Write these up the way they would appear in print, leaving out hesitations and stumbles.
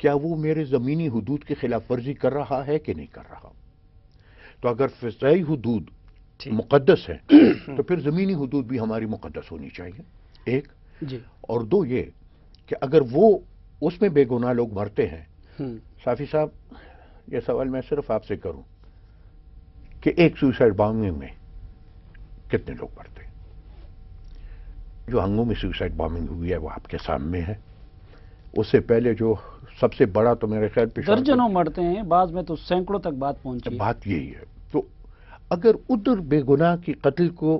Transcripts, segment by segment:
کیا وہ میرے زمینی حدود کی خلاف ورزی کر رہا ہے کہ نہیں کر رہا؟ تو اگر فضائی حدود مقدس ہے تو پھر زمینی حدود بھی ہماری مقدس ہونی چاہیے، ایک۔ جی اور دو یہ کہ اگر وہ اس میں بے گناہ لوگ مرتے ہیں، صافی صاحب یہ سوال میں صرف آپ سے کروں کہ ایک سوسائڈ بامبنگ میں کتنے لوگ مرتے ہیں؟ جو ہنگو میں سوسائڈ بامبنگ ہوئی ہے وہ آپ کے سامنے ہے۔ اس سے پہلے جو سب سے بڑا تو میرے خیال پشاور درجنوں مرتے ہیں، بعض میں تو سینکڑوں تک بات پہنچی ہے۔ بات یہی ہے۔ تو اگر ادھر بے گناہ کی قتل کو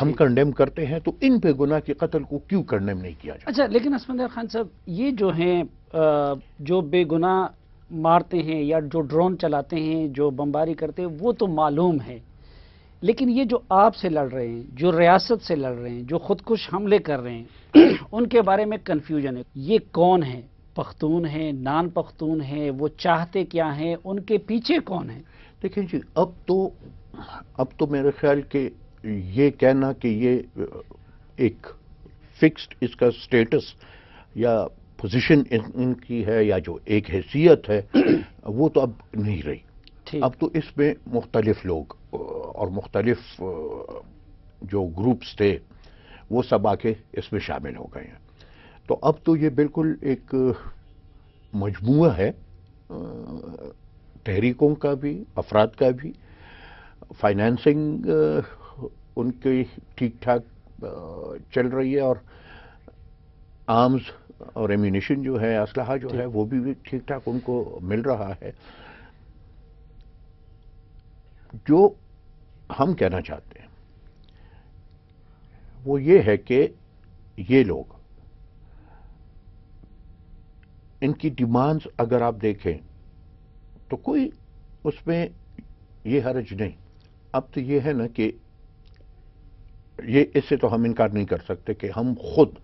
ہم کنڈیم کرتے ہیں تو ان بے گناہ کی قتل کو کیوں کنڈیم نہیں کیا جاتا؟ اچھا، لیکن اسفندیار خان صاحب، یہ جو ہیں جو بے گناہ مارتے ہیں یا جو ڈرون چلاتے ہیں، جو بمباری کرتے ہیں، وہ تو معلوم ہے، لیکن یہ جو آپ سے لڑ رہے ہیں، جو ریاست سے لڑ رہے ہیں، جو خودکش حملے کر رہے ہیں، ان کے بارے میں کنفیوژن ہے۔ یہ کون ہیں؟ پختون ہیں، نان پختون ہیں؟ وہ چاہتے کیا ہیں؟ ان کے پیچھے کون ہیں؟ دیکھیں جی، اب تو میرے خیال کہ یہ کہنا کہ یہ ایک فکسڈ اس کا سٹیٹس یا پوزیشن ان کی ہے یا جو ایک حیثیت ہے وہ تو اب نہیں رہی۔ اب تو اس میں مختلف لوگ اور مختلف جو گروپس تھے وہ سب آ کے اس میں شامل ہو گئے ہیں۔ تو اب تو یہ بالکل ایک مجموعہ ہے تحریکوں کا بھی، افراد کا بھی۔ فائنینسنگ ان کی ٹھیک ٹھاک چل رہی ہے، اور آرمز اور ایمونیشن جو ہے، اسلحہ جو ہے، وہ بھی ٹھیک ٹھاک ان کو مل رہا ہے۔ جو ہم کہنا چاہتے ہیں وہ یہ ہے کہ یہ لوگ، ان کی ڈیمانڈز اگر آپ دیکھیں تو کوئی اس میں یہ حرج نہیں۔ اب تو یہ ہے نا کہ یہ اس سے تو ہم انکار نہیں کر سکتے کہ ہم خود،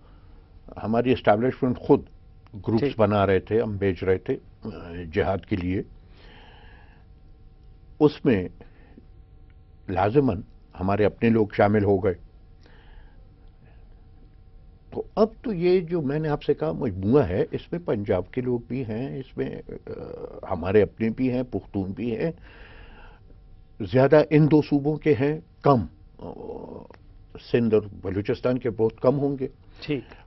ہماری اسٹیبلشمنٹ خود گروپس بنا رہے تھے، ہم بھیج رہے تھے جہاد کے لیے۔ اس میں لازماً ہمارے اپنے لوگ شامل ہو گئے۔ تو اب تو یہ جو میں نے آپ سے کہا مجموعہ ہے، اس میں پنجاب کے لوگ بھی ہیں، اس میں ہمارے اپنے بھی ہیں، پختون بھی ہیں، زیادہ ان دو صوبوں کے ہیں، کم سندھ اور بلوچستان کے بہت کم ہوں گے،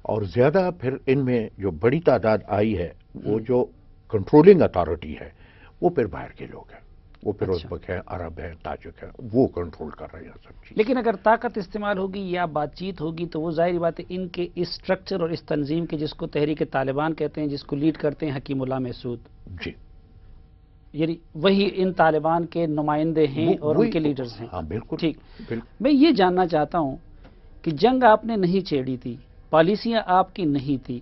اور زیادہ پھر ان میں جو بڑی تعداد آئی ہے وہ جو کنٹرولنگ اتھارٹی ہے وہ پھر باہر کے لوگ ہیں، وہ پھر ازبک ہیں، عرب ہیں، تاجک ہیں، وہ کنٹرول کر رہے ہیں سب چیز۔ لیکن اگر طاقت استعمال ہوگی یا بات چیت ہوگی تو وہ ظاہری بات ہے ان کے اس سٹرکچر اور اس تنظیم کے، جس کو تحریک طالبان کہتے ہیں، جس کو لیڈ کرتے ہیں حکیم اللہ محسود، جی، یعنی وہی ان طالبان کے نمائندے ہیں اور ان کے لیڈرز ہیں۔ ہاں بالکل۔ ٹھیک، میں یہ جاننا چاہتا ہوں کہ جنگ آپ نے نہیں چھیڑی تھی، پالیسیاں آپ کی نہیں تھی،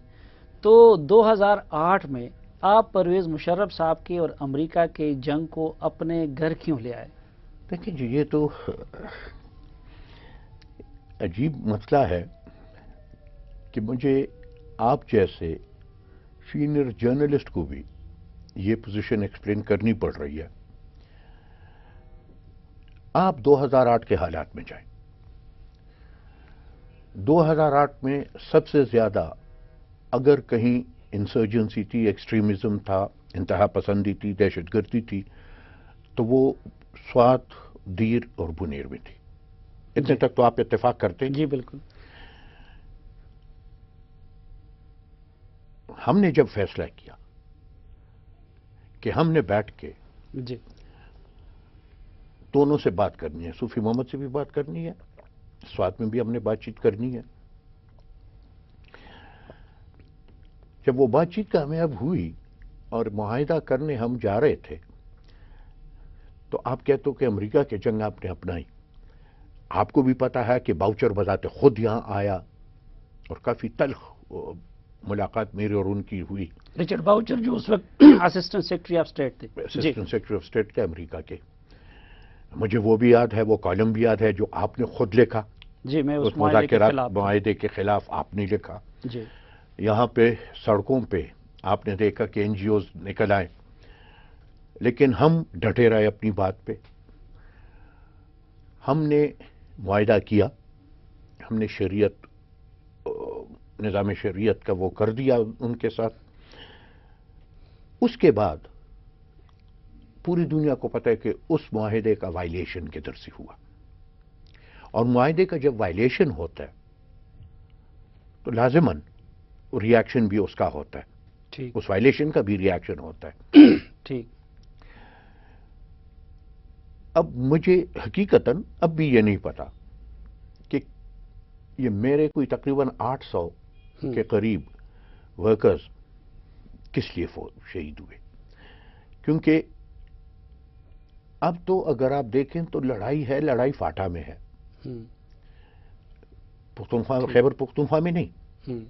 تو 2008 میں آپ پرویز مشرف صاحب کے اور امریکہ کے جنگ کو اپنے گھر کیوں لے آئے؟ دیکھیں جی، یہ تو عجیب مسئلہ ہے کہ مجھے آپ جیسے سینئر جرنلسٹ کو بھی یہ پوزیشن ایکسپلین کرنی پڑ رہی ہے۔ آپ 2008 کے حالات میں جائیں۔ 2008 میں سب سے زیادہ اگر کہیں انسرجنسی تھی، ایکسٹریمزم تھا، انتہا پسندی تھی، دہشت گردی تھی، تو وہ سوات، دیر اور بنیر میں تھی۔ اتنے تک تو آپ اتفاق کرتے ہیں؟ جی بالکل۔ ہم نے جب فیصلہ کیا کہ ہم نے بیٹھ کے جی دونوں سے بات کرنی ہے، صوفی محمد سے بھی بات کرنی ہے، سوات میں بھی ہم نے بات چیت کرنی ہے، جب وہ بات چیت کامیاب ہوئی اور معاہدہ کرنے ہم جا رہے تھے تو آپ کہتے ہو کہ امریکہ کے جنگ آپ نے اپنائی۔ آپ کو بھی پتا ہے کہ باؤچر بذات خود یہاں آیا اور کافی تلخ ملاقات میری اور ان کی ہوئی۔ رچرڈ باؤچر جو اس وقت اسسٹنٹ سیکرٹری آف اسٹیٹ تھے، اسسٹنٹ سیکرٹری آف اسٹیٹ کے امریکہ کے، مجھے وہ بھی یاد ہے، وہ کالم بھی یاد ہے جو آپ نے خود لکھا۔ جی، میں اس مذاکرات معاہدے کے خلاف آپ نے لکھا۔ جی، یہاں پہ سڑکوں پہ آپ نے دیکھا کہ این جی اوز نکل آئے، لیکن ہم ڈٹے رہے اپنی بات پہ۔ ہم نے معاہدہ کیا، ہم نے شریعت، نظام شریعت کا وہ کر دیا ان کے ساتھ، اس کے بعد پوری دنیا کو پتہ ہے کہ اس معاہدے کا وائلیشن کدھر سے ہوا، اور معاہدے کا جب وائلیشن ہوتا ہے تو لازماً ریاکشن بھی اس کا ہوتا ہے، ٹھیک اس وائلیشن کا بھی ریاکشن ہوتا ہے۔ ٹھیک اب مجھے حقیقتاً اب بھی یہ نہیں پتا کہ یہ میرے کوئی تقریباً 800 کے قریب ورکرز کس لیے شہید ہوئے، کیونکہ اب تو اگر آپ دیکھیں تو لڑائی ہے، لڑائی فاٹا میں ہے، پختونخوا خیبر پختونخوا میں نہیں۔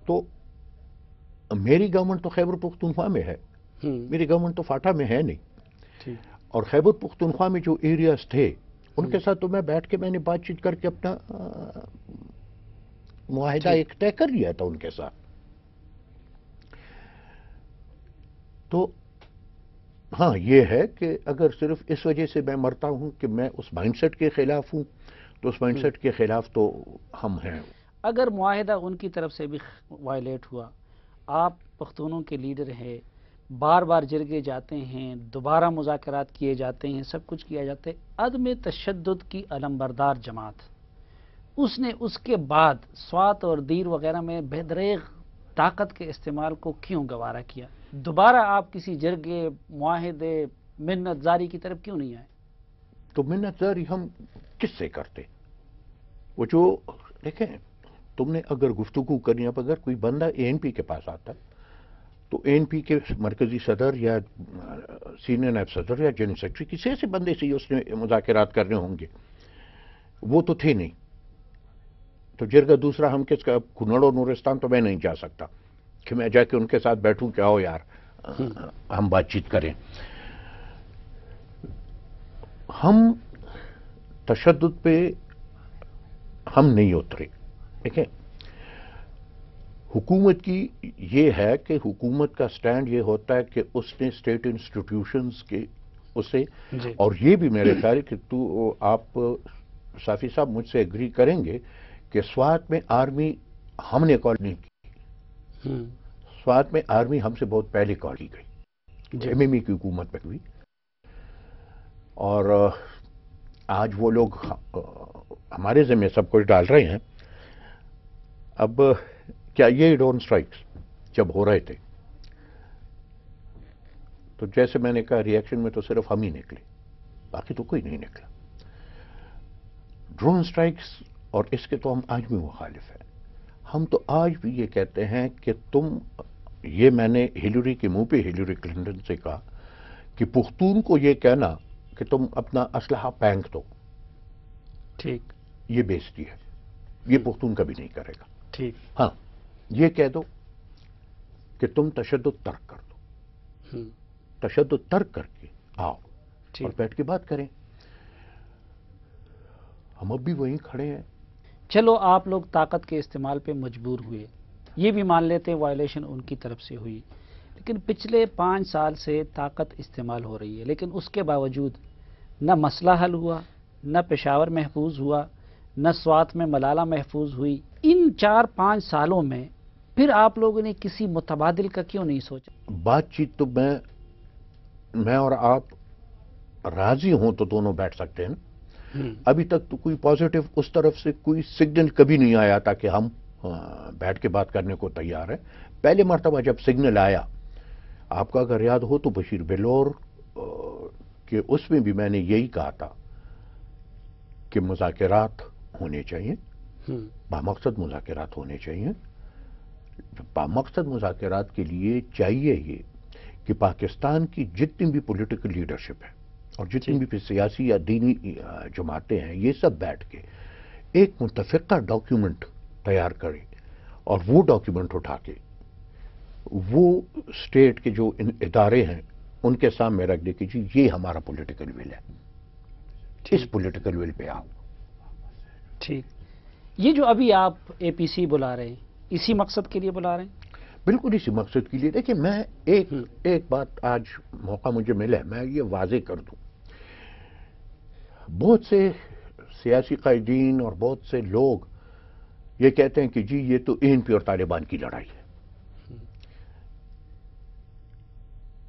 تو میری گورنمنٹ تو خیبر پختونخوا میں ہے، میری گورنمنٹ تو فاٹا میں ہے نہیں، اور خیبر پختونخوا میں جو ایریاز تھے ان کے ساتھ تو میں بیٹھ کے میں نے بات چیت کر کے اپنا معاہدہ ایک طے کر لیا تھا ان کے ساتھ۔ تو ہاں یہ ہے کہ اگر صرف اس وجہ سے میں مرتا ہوں کہ میں اس مائنڈ سیٹ کے خلاف ہوں، تو اس مائنڈ سیٹ کے خلاف تو ہم ہیں۔ اگر معاہدہ ان کی طرف سے بھی وائلیٹ ہوا، آپ پختونوں کے لیڈر ہیں، بار بار جرگے جاتے ہیں، دوبارہ مذاکرات کیے جاتے ہیں، سب کچھ کیا جاتا ہے، عدم تشدد کی علمبردار جماعت، اس نے اس کے بعد سوات اور دیر وغیرہ میں بے دریغ طاقت کے استعمال کو کیوں گوارا کیا؟ دوبارہ آپ کسی جرگے، معاہدے، منت زاری کی طرف کیوں نہیں آئے؟ تو منت زاری ہم کس سے کرتے؟ وہ جو دیکھیں، تم نے اگر گفتگو کرنی، اب اگر کوئی بندہ اے این پی کے پاس آتا تو اے این پی کے مرکزی صدر یا سینئر نائب صدر یا جنرل سیکرٹری کسی ایسے بندے سے اس نے مذاکرات کرنے ہوں گے، وہ تو تھے نہیں۔ تو جرگہ دوسرا ہم کس کا، کنڑ اور نورستان تو میں نہیں جا سکتا کہ میں جا کے ان کے ساتھ بیٹھوں کہ آؤ یار ہم بات چیت کریں۔ ہم تشدد پہ ہم نہیں اترے، دیکھیں حکومت کی یہ ہے کہ حکومت کا سٹینڈ یہ ہوتا ہے کہ اس نے اسٹیٹ انسٹیٹیوشنز کے اسے، اور یہ بھی میرے خیال کہ آپ صافی صاحب مجھ سے ایگری کریں گے کہ سوات میں آرمی ہم نے کال نہیں کی، سوات میں آرمی ہم سے بہت پہلے کال کی گئی، ایم ایم ای کی حکومت میں ہوئی، اور آج وہ لوگ ہمارے ذمہ سب کچھ ڈال رہے ہیں۔ اب کیا یہ ڈرون سٹرائکس جب ہو رہے تھے تو جیسے میں نے کہا ریئیکشن میں تو صرف ہم ہی نکلے، باقی تو کوئی نہیں نکلا۔ ڈرون سٹرائکس اور اس کے تو ہم آج بھی مخالف ہیں۔ ہم تو آج بھی یہ کہتے ہیں کہ یہ میں نے ہلیری کے منہ پہ ہلیری کلنٹن سے کہا کہ پختون کو یہ کہنا کہ تم اپنا اسلحہ پھینک دو، ٹھیک، یہ بےزتی ہے، یہ پختون کبھی نہیں کرے گا۔ ٹھیک، ہاں یہ کہہ دو کہ تم تشدد ترک کر دو، تشدد ترک کر کے آؤ اور بیٹھ کے بات کریں۔ ہم اب بھی وہیں کھڑے ہیں۔ چلو آپ لوگ طاقت کے استعمال پہ مجبور ہوئے، یہ بھی مان لیتے ہیں وائلیشن ان کی طرف سے ہوئی، لیکن پچھلے 5 سال سے طاقت استعمال ہو رہی ہے، لیکن اس کے باوجود نہ مسئلہ حل ہوا، نہ پشاور محفوظ ہوا، نہ سوات میں ملالہ محفوظ ہوئی۔ ان 4-5 سالوں میں پھر آپ لوگوں نے کسی متبادل کا کیوں نہیں سوچا؟ بات چیت تو میں اور آپ راضی ہوں تو دونوں بیٹھ سکتے ہیں نا۔ ابھی تک تو کوئی پازیٹو اس طرف سے کوئی سگنل کبھی نہیں آیا تھا کہ ہم بیٹھ کے بات کرنے کو تیار ہیں۔ پہلے مرتبہ جب سگنل آیا، آپ کا اگر یاد ہو تو بشیر بلور کہ اس میں بھی میں نے یہی کہا تھا کہ مذاکرات ہونے چاہیے، بامقصد مذاکرات ہونے چاہیے۔ بامقصد مذاکرات کے لیے چاہیے یہ کہ پاکستان کی جتنی بھی پولیٹیکل لیڈرشپ ہے اور جتنی بھی سیاسی یا دینی جماعتیں ہیں، یہ سب بیٹھ کے ایک متفقہ ڈاکیومنٹ تیار کرے، اور وہ ڈاکیومنٹ اٹھا کے وہ اسٹیٹ کے جو ادارے ہیں ان کے سامنے رکھ دے کہ جی یہ ہمارا پولیٹیکل ول ہے، اس پولیٹیکل ول پہ آؤ۔ ٹھیک، یہ جو ابھی آپ اے پی سی بلا رہے ہیں، اسی مقصد کے لیے بلا رہے ہیں؟ بالکل اسی مقصد کے لیے۔ دیکھیں میں ایک بات آج موقع مجھے ملا ہے میں یہ واضح کر دوں، بہت سے سیاسی قائدین اور بہت سے لوگ یہ کہتے ہیں کہ جی یہ تو اے این پی اور طالبان کی لڑائی ہے۔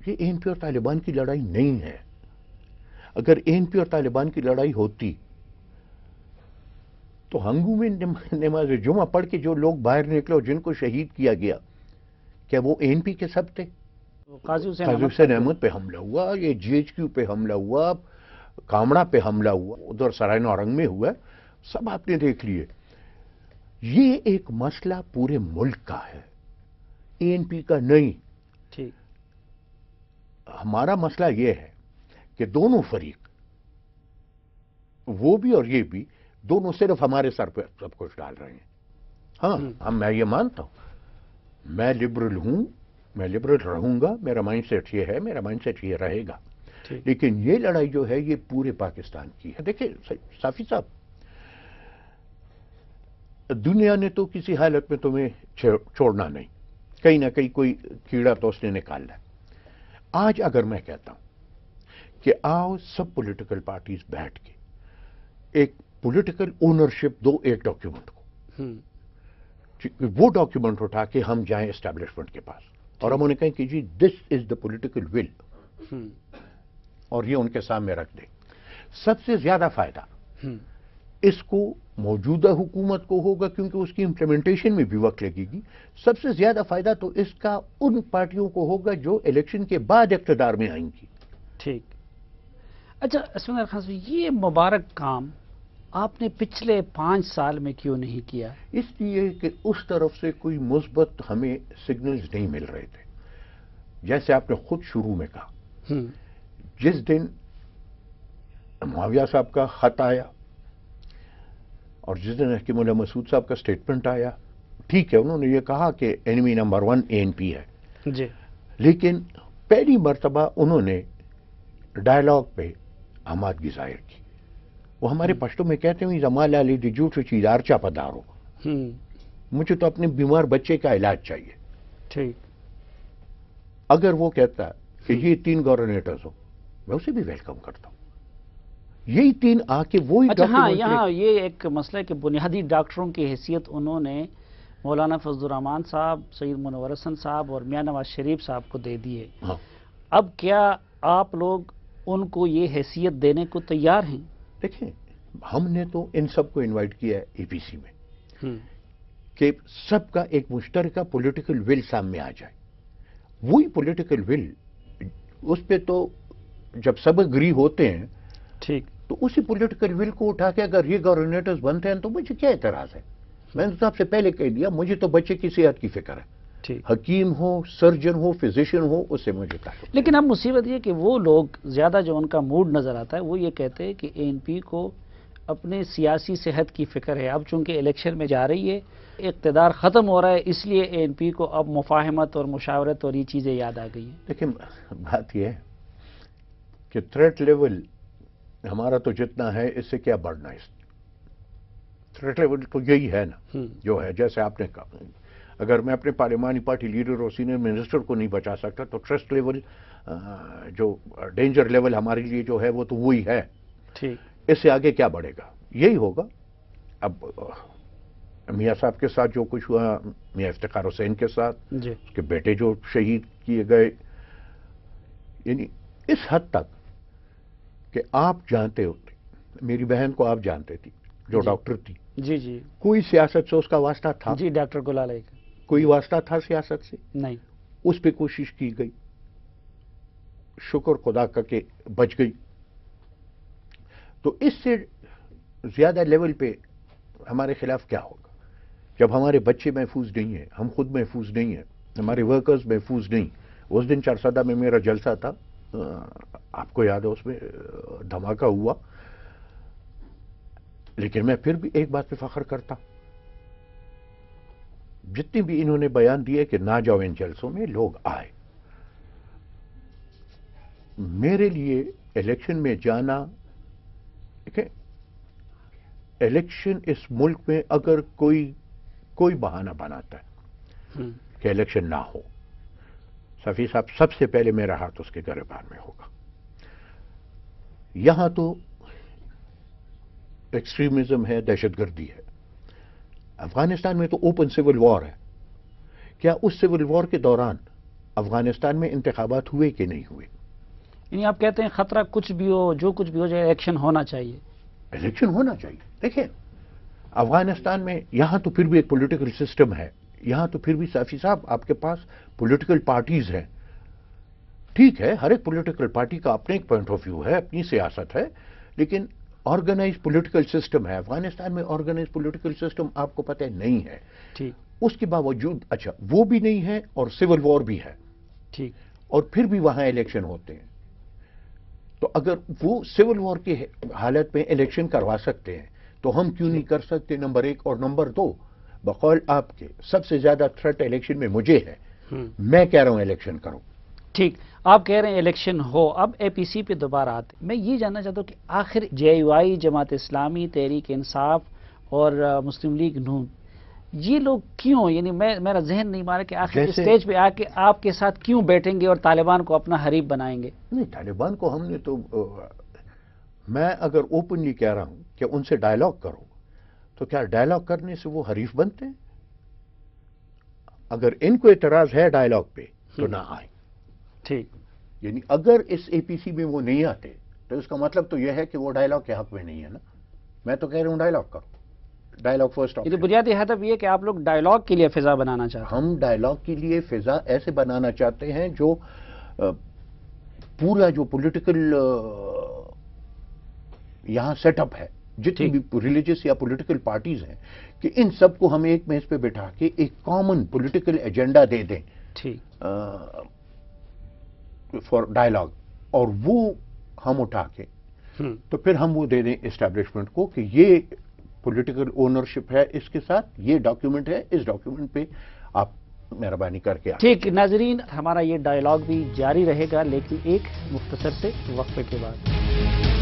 یہ اے این پی اور طالبان کی لڑائی نہیں ہے. اگر اے این پی اور طالبان کی لڑائی ہوتی تو ہنگو میں نماز جمعہ پڑھ کے جو لوگ باہر نکلے اور جن کو شہید کیا گیا کیا وہ اے این پی کے سب تھے؟ قاضی حسین احمد پہ حملہ ہوا، یہ جی ایچ کیو پہ حملہ ہوا، کامڑا پہ حملہ ہوا، ادھر سرائے نورنگ میں ہوا، سب آپ نے دیکھ لیے. یہ ایک مسئلہ پورے ملک کا ہے، اے این پی کا نہیں. ٹھیک. ہمارا مسئلہ یہ ہے کہ دونوں فریق، وہ بھی اور یہ بھی، دونوں صرف ہمارے سر پہ سب کچھ ڈال رہے ہیں. ہاں میں یہ مانتا ہوں، میں لبرل ہوں، میں لبرل رہوں گا، میرا مائنڈ سیٹ یہ ہے، میرا مائنڈ سیٹ یہ رہے گا. لیکن یہ لڑائی جو ہے یہ پورے پاکستان کی ہے. دیکھیں صافی صاحب، دنیا نے تو کسی حالت میں تمہیں چھوڑنا نہیں، کہیں نہ کہیں کوئی کیڑا تو اس نے نکالنا ہے. آج اگر میں کہتا ہوں کہ آؤ سب پولیٹیکل پارٹیز بیٹھ کے ایک پولیٹیکل اونرشپ دو ایک ڈاکیومنٹ کو، وہ ڈاکیومنٹ اٹھا کے ہم جائیں اسٹیبلشمنٹ کے پاس اور ہم انہیں کہیں کہ جی دس از دا پولیٹیکل ول، اور یہ ان کے سامنے رکھ دیں، سب سے زیادہ فائدہ اس کو موجودہ حکومت کو ہوگا کیونکہ اس کی امپلیمنٹیشن میں بھی وقت لگے گی. سب سے زیادہ فائدہ تو اس کا ان پارٹیوں کو ہوگا جو الیکشن کے بعد اقتدار میں آئیں گی. ٹھیک. اچھا اسفندر خان صاحب، یہ مبارک کام آپ نے پچھلے 5 سال میں کیوں نہیں کیا؟ اس لیے کہ اس طرف سے کوئی مثبت ہمیں سگنلز نہیں مل رہے تھے. جیسے آپ نے خود شروع میں کہا، جس دن معاویہ صاحب کا خط آیا اور جس دن حکیم اللہ مسعود صاحب کا سٹیٹمنٹ آیا، ٹھیک ہے انہوں نے یہ کہا کہ اینیمی نمبر 1 اے این پی ہے، جی، لیکن پہلی مرتبہ انہوں نے ڈائلاگ پہ آمادگی ظاہر کی. وہ ہمارے پشتوں میں کہتے ہیں زمال علی دی جھوٹ چیز آرچا پدارو، مجھے تو اپنے بیمار بچے کا علاج چاہیے. ٹھیک. اگر وہ کہتا کہ یہ 3 گورنیٹرز ہو، میں اسے بھی ویلکم کرتا ہوں. یہی 3 آ کے وہی. اچھا ہاں، یہاں یہ ایک مسئلہ ہے کہ بنیادی ڈاکٹروں کی حیثیت انہوں نے مولانا فضل الرحمان صاحب، سید منور حسن صاحب اور میاں نواز شریف صاحب کو دے دیے. اب کیا آپ لوگ ان کو یہ حیثیت دینے کو تیار ہیں؟ دیکھیں ہم نے تو ان سب کو انوائٹ کیا ہے اے پی سی میں کہ سب کا ایک مشترکہ پولیٹیکل ول سامنے آ جائے. وہی پولیٹیکل ول، اس پہ تو جب سب اگری ہوتے ہیں ٹھیک تو اسی پولیٹیکل ول کو اٹھا کے اگر یہ گورنیٹرز بنتے ہیں تو مجھے کیا اعتراض ہے؟ میں نے تو آپ سے پہلے کہہ دیا مجھے تو بچے کی صحت کی فکر ہے. حکیم ہو، سرجن ہو، فزیشین ہو، اس سے مجھے تعلق. لیکن اب مصیبت یہ کہ وہ لوگ زیادہ جو ان کا موڈ نظر آتا ہے وہ یہ کہتے ہیں کہ اے این پی کو اپنے سیاسی صحت کی فکر ہے. اب چونکہ الیکشن میں جا رہی ہے، اقتدار ختم ہو رہا ہے، اس لیے اے این پی کو اب مفاہمت اور مشاورت اور یہ چیزیں یاد آ گئی ہیں. لیکن بات یہ ہے کہ تھریٹ لیول ہمارا تو جتنا ہے اس سے کیا بڑھنا ہے. تھریٹ لیول تو یہی ہے نا جو ہے. جیسے آپ نے کہا اگر میں اپنے پارلیمانی پارٹی لیڈر اور سینئر منسٹر کو نہیں بچا سکتا تو ٹرسٹ لیول، جو ڈینجر لیول ہمارے لیے جو ہے وہ تو وہی ہے. اس سے آگے کیا بڑھے گا؟ یہی ہوگا. اب میاں صاحب کے ساتھ جو کچھ ہوا، میاں افتخار حسین کے ساتھ، اس کے بیٹے جو شہید کیے گئے، یعنی اس حد تک کہ آپ جانتے ہوتے، میری بہن کو آپ جانتے تھی جو ڈاکٹر تھی. جی جی. کوئی سیاست سے اس کا واسطہ تھا؟ جی، ڈاکٹر گلال علی کا کوئی واسطہ تھا سیاست سے؟ نہیں. اس پہ کوشش کی گئی، شکر خدا کا کہ بچ گئی. تو اس سے زیادہ لیول پہ ہمارے خلاف کیا ہوگا جب ہمارے بچے محفوظ نہیں ہیں، ہم خود محفوظ نہیں ہیں، ہمارے ورکرز محفوظ نہیں. اس دن چارسدہ میں میرا جلسہ تھا، آپ کو یاد ہے اس میں دھماکہ ہوا، لیکن میں پھر بھی ایک بات پہ فخر کرتا، جتنے بھی انہوں نے بیان دیے کہ نہ جاؤ ان جلسوں میں، لوگ آئے. میرے لیے الیکشن میں جانا، الیکشن اس ملک میں اگر کوئی بہانہ بناتا ہے کہ الیکشن نہ ہو، صفی صاحب سب سے پہلے میرا ہاتھ اس کے گریبان میں ہوگا. یہاں تو ایکسٹریمزم ہے، دہشت گردی ہے. افغانستان میں تو اوپن سول وار ہے. کیا اس سول وار کے دوران افغانستان میں انتخابات ہوئے کہ نہیں ہوئے؟ یعنی آپ کہتے ہیں خطرہ کچھ بھی ہو، جو کچھ بھی ہو جائے، الیکشن ہونا چاہیے؟ الیکشن ہونا چاہیے. دیکھیں افغانستان میں یہاں تو پھر بھی ایک پولیٹیکل سسٹم ہے، یہاں تو پھر بھی صافی صاحب آپ کے پاس پولیٹیکل پارٹیز ہیں. ٹھیک ہے، ہر ایک پولیٹیکل پارٹی کا اپنے ایک پوائنٹ آف ویو ہے، اپنی سیاست ہے، لیکن آرگنائز پولیٹیکل سسٹم ہے. افغانستان میں آرگنائز پولیٹیکل سسٹم آپ کو پتہ ہے نہیں ہے. ٹھیک. اس کے باوجود اچھا وہ بھی نہیں ہے اور سول وار بھی ہے. ٹھیک. اور پھر بھی وہاں الیکشن ہوتے ہیں. تو اگر وہ سول وار کی حالت میں الیکشن کروا سکتے ہیں تو ہم کیوں نہیں کر سکتے؟ نمبر ایک. اور نمبر دو، بقول آپ کے سب سے زیادہ تھریٹ الیکشن میں مجھے ہے. میں کہہ رہا ہوں الیکشن کرو. ٹھیک، آپ کہہ رہے ہیں الیکشن ہو. اب اے پی سی پہ دوبارہ آتے، میں یہ جاننا چاہتا ہوں کہ آخر جے یو آئی، جماعت اسلامی، تحریک انصاف اور مسلم لیگ نون، یہ لوگ کیوں، یعنی میرا ذہن نہیں مارا کہ آخر اس سٹیج پہ آ کے آپ کے ساتھ کیوں بیٹھیں گے اور طالبان کو اپنا حریف بنائیں گے؟ نہیں، طالبان کو ہم نے تو، میں اگر اوپنلی کہہ رہا ہوں کہ ان سے ڈائلاگ کرو، تو کیا ڈائلاگ کرنے سے وہ حریف بنتے ہیں؟ اگر ان کو اعتراض ہے ڈائلاگ پہ تو نہ آئیں. ٹھیک. یعنی اگر اس اے پی سی میں وہ نہیں آتے تو اس کا مطلب تو یہ ہے کہ وہ ڈائلاگ کے حق میں نہیں ہے نا. میں تو کہہ رہا ہوں ڈائلاگ کرو. Dialogue first. یہ بنیادی ہدف یہ کہ آپ لوگ ڈائلاگ کے لیے فضا بنانا چاہتے ہیں. ہم ڈائلاگ کے لیے فضا ایسے بنانا چاہتے ہیں جو پورا جو پولیٹیکل یہاں سیٹ اپ ہے، جتنی بھی ریلیجس یا پولیٹیکل پارٹیز ہیں، کہ ان سب کو ہم ایک میز پہ بٹھا کے ایک کامن پولیٹیکل ایجنڈا دے دیں. ٹھیک. فار ڈائلاگ، اور وہ ہم اٹھا کے تو پھر ہم وہ دے دیں اسٹیبلشمنٹ کو کہ یہ پولیٹیکل اونرشپ ہے اس کے ساتھ، یہ ڈاکیومنٹ ہے، اس ڈاکیومنٹ پہ آپ مہربانی کر کے. ٹھیک ناظرین، ہمارا یہ ڈائلاگ بھی جاری رہے گا لیکن ایک مختصر سے وقفے کے بعد.